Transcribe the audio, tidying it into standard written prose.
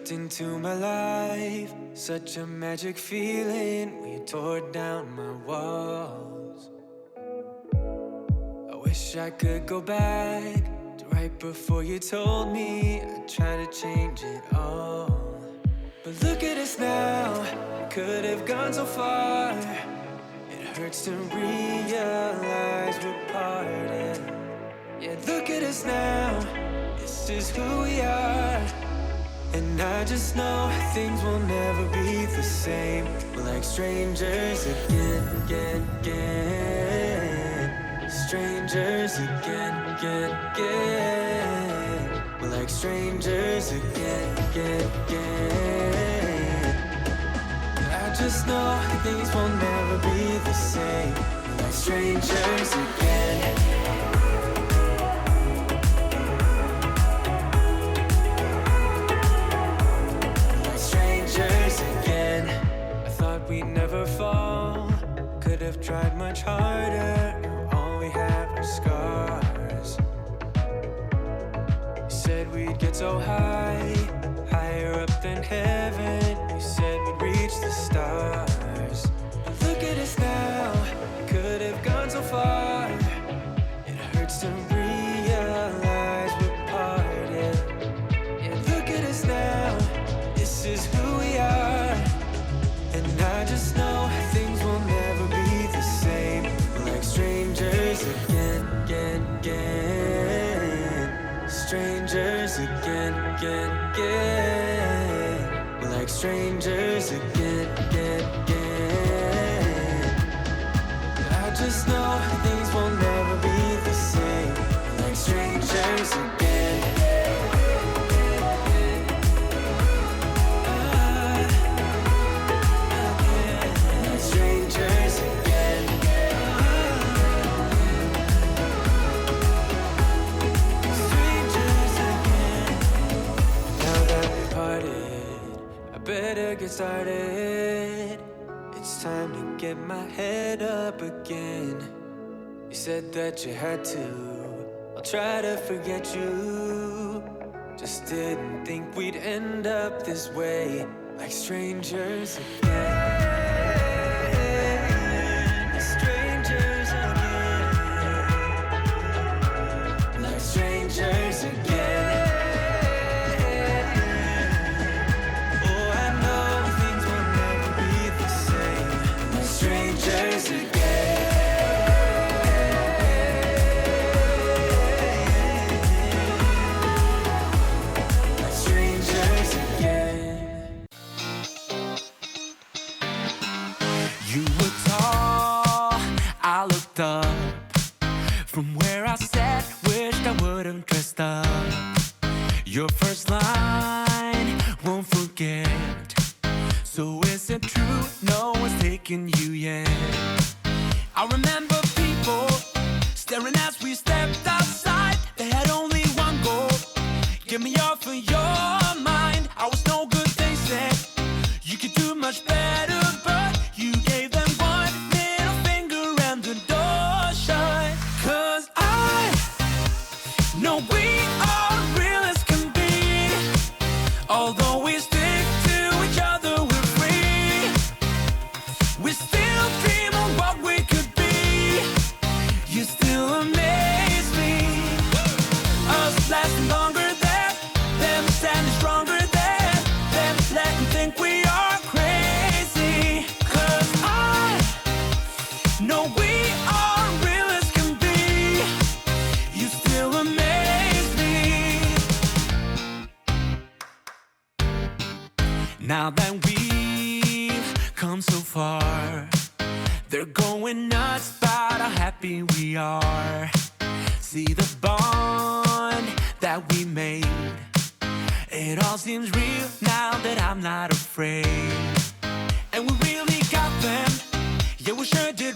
stepped into my life. Such a magic feeling when you tore down my walls. I wish I could go back to right before you told me I'd try to change it all. But look at us now, could have gone so far. It hurts to realize we're parted. Yeah, look at us now, this is who we are. And I just know things will never be the same. We're like strangers again, again, again. Strangers again, again, again. We're like strangers again, again, again. I just know things will never be the same. We're like strangers again. We'd never fall, could have tried much harder. All we have are scars. You said we'd get so high, higher up than heaven. You said we'd reach the stars. But look at us now, could have gone so far. It hurts to realize we're parted. Yeah, look at us now, this is who we are. And I just know things will never be the same. We're like strangers again, again, again. Strangers again, again, again. We're like strangers again, again, again. I just know things will never be the same. We're like strangers again. Better get started. It's time to get my head up again. You said that you had to. I'll try to forget you. Just didn't think we'd end up this way, like strangers again. Strangers again. Like strangers again. You were tall, I looked up. From where I sat, wished I wouldn't dressed up. Your first line, won't forget. So is it true, no one's taking you yet? I remember people staring as we stepped outside. They had only one goal, get me off of your mind. I was no good, they said. You could do much better, but you gave them one middle finger and the door shut. 'Cause I know we are real as can be. Although we stick to each other, we're free. We still dream of what we could be. You still amaze me. Us lasting longer than them, standing stronger than them, letting think we are crazy. 'Cause I know we are real as can be. You still amaze me. Now that we've come so far, they're going nuts about how happy we are. See the bond that we made. It all seems real now that I'm not afraid. And we really got them. Yeah, we sure did